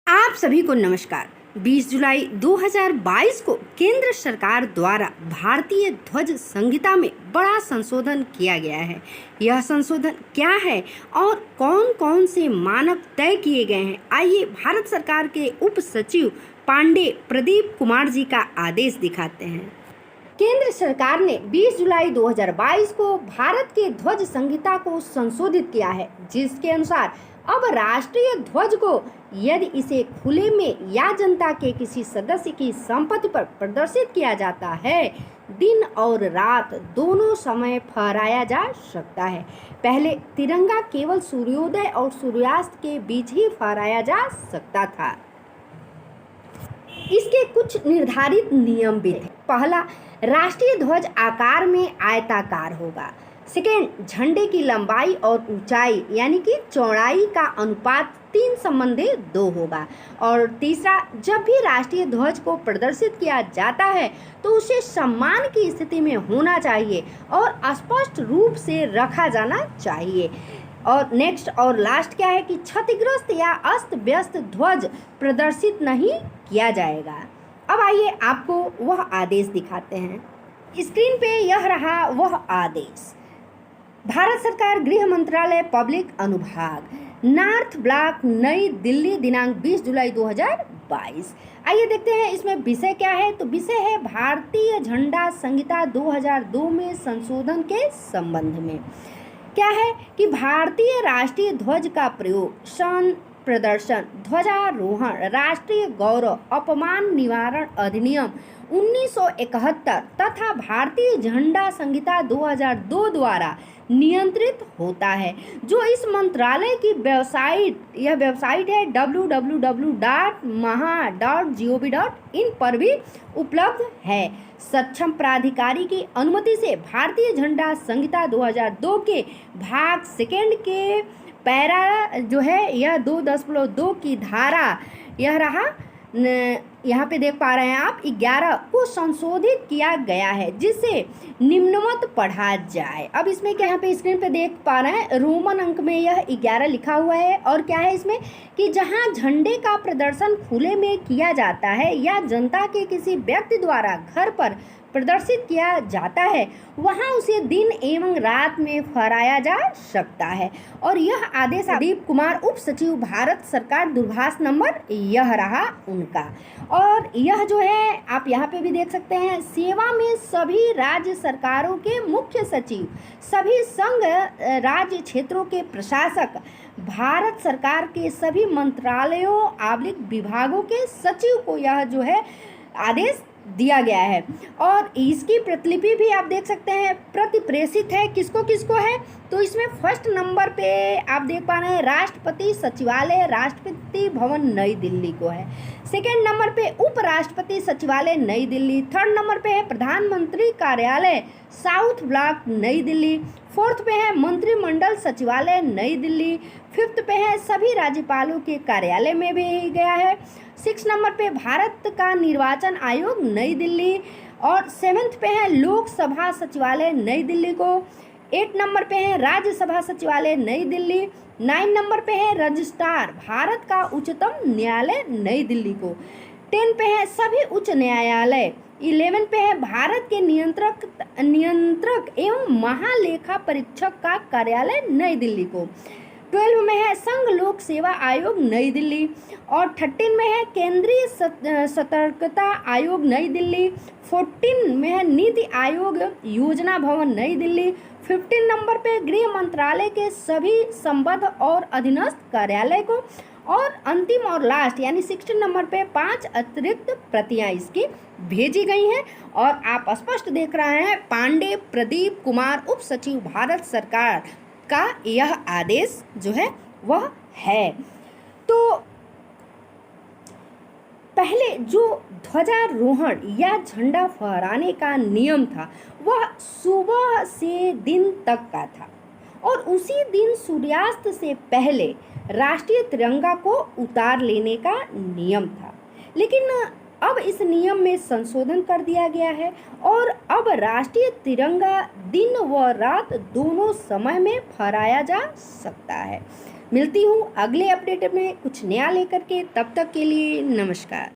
आप सभी को नमस्कार। 20 जुलाई 2022 को केंद्र सरकार द्वारा भारतीय ध्वज संहिता में बड़ा संशोधन किया गया है। यह संशोधन क्या है और कौन कौन से मानक तय किए गए हैं, आइए भारत सरकार के उप सचिव पांडे प्रदीप कुमार जी का आदेश दिखाते हैं। केंद्र सरकार ने 20 जुलाई 2022 को भारत के ध्वज संहिता को संशोधित किया है, जिसके अनुसार अब राष्ट्रीय ध्वज को यदि इसे खुले में या जनता के किसी सदस्य की संपत्ति पर प्रदर्शित किया जाता है, दिन और रात दोनों समय फहराया जा सकता है। पहले तिरंगा केवल सूर्योदय और सूर्यास्त के बीच ही फहराया जा सकता था। इसके कुछ निर्धारित नियम भी थे। पहला, राष्ट्रीय ध्वज आकार में आयताकार होगा। सेकेंड, झंडे की लंबाई और ऊंचाई यानी कि चौड़ाई का अनुपात 3:2 होगा। और तीसरा, जब भी राष्ट्रीय ध्वज को प्रदर्शित किया जाता है तो उसे सम्मान की स्थिति में होना चाहिए और स्पष्ट रूप से रखा जाना चाहिए। और नेक्स्ट और लास्ट क्या है कि क्षतिग्रस्त या अस्त व्यस्त ध्वज प्रदर्शित नहीं किया जाएगा। अब आइए आपको वह आदेश दिखाते हैं। स्क्रीन पे यह रहा वह आदेश। भारत सरकार गृह मंत्रालय पब्लिक अनुभाग, नॉर्थ ब्लॉक, नई दिल्ली, दिनांक 20 जुलाई 2022। आइए देखते हैं इसमें विषय क्या है। तो विषय है भारतीय झंडा संहिता 2002 में संशोधन के संबंध में। क्या है कि भारतीय राष्ट्रीय ध्वज का प्रयोग, सन प्रदर्शन, ध्वजारोहण, राष्ट्रीय गौरव, अपमान निवारण अधिनियम 1971 तथा भारतीय झंडा संहिता 2002 द्वारा नियंत्रित होता है, जो इस मंत्रालय की यह वेबसाइट है www.maha.gov.in पर भी उपलब्ध है। सक्षम प्राधिकारी की अनुमति से भारतीय झंडा संहिता 2002 के भाग सेकेंड के पैरा जो है यह 2.2 की धारा यह रहा, यहाँ पे देख पा रहे हैं आप 11 को संशोधित किया गया है, जिसे निम्नवत पढ़ा जाए। अब इसमें क्या यहाँ पे स्क्रीन पे देख पा रहे हैं रोमन अंक में यह 11 लिखा हुआ है। और क्या है इसमें कि जहाँ झंडे का प्रदर्शन खुले में किया जाता है या जनता के किसी व्यक्ति द्वारा घर पर प्रदर्शित किया जाता है, वहां उसे दिन एवं रात में फहराया जा सकता है। और यह आदेश प्रदीप कुमार उप सचिव भारत सरकार, दूरभाष नंबर यह रहा उनका। और यह जो है आप यहाँ पे भी देख सकते हैं, सेवा में सभी राज्य सरकारों के मुख्य सचिव, सभी संघ राज्य क्षेत्रों के प्रशासक, भारत सरकार के सभी मंत्रालयों विभागों के सचिव को यह जो है आदेश दिया गया है। और इसकी प्रतिलिपि भी आप देख सकते हैं प्रति प्रेषित है। किसको किसको है तो इसमें फर्स्ट नंबर पे आप देख पा रहे हैं राष्ट्रपति सचिवालय, राष्ट्रपति भवन नई दिल्ली को है। सेकेंड नंबर पे उपराष्ट्रपति सचिवालय नई दिल्ली। थर्ड नंबर पे है प्रधानमंत्री कार्यालय साउथ ब्लॉक नई दिल्ली। फोर्थ पे है मंत्रिमंडल सचिवालय नई दिल्ली। फिफ्थ पे है सभी राज्यपालों के कार्यालय में भी गया है। 6 नंबर पे भारत का निर्वाचन आयोग नई दिल्ली। और 7th पे है लोकसभा सचिवालय नई दिल्ली को। 8 नंबर पे है राज्यसभा सचिवालय नई दिल्ली। 9 नंबर पे है रजिस्ट्रार भारत का उच्चतम न्यायालय नई दिल्ली को। 10 पे है सभी उच्च न्यायालय। 11 पे है भारत के नियंत्रक एवं महालेखा परीक्षक का कार्यालय नई दिल्ली को। 12 में है संघ लोक सेवा आयोग नई दिल्ली। और 13 में है केंद्रीय सतर्कता आयोग नई दिल्ली। 14 में है नीति आयोग योजना भवन नई दिल्ली। 15 नंबर पे गृह मंत्रालय के सभी संबद्ध और अधीनस्थ कार्यालय को। और अंतिम और लास्ट यानी 16 नंबर पे 5 अतिरिक्त प्रतियां इसकी भेजी गई हैं। और आप स्पष्ट देख रहे हैं पांडे प्रदीप कुमार उप सचिव भारत सरकार का यह आदेश जो है वह है। तो पहले जो ध्वजारोहण या झंडा फहराने का नियम था वह सुबह से दिन तक का था और उसी दिन सूर्यास्त से पहले राष्ट्रीय तिरंगा को उतार लेने का नियम था। लेकिन अब इस नियम में संशोधन कर दिया गया है और अब राष्ट्रीय तिरंगा दिन व रात दोनों समय में फहराया जा सकता है। मिलती हूँ अगले अपडेट में कुछ नया लेकर के, तब तक के लिए नमस्कार।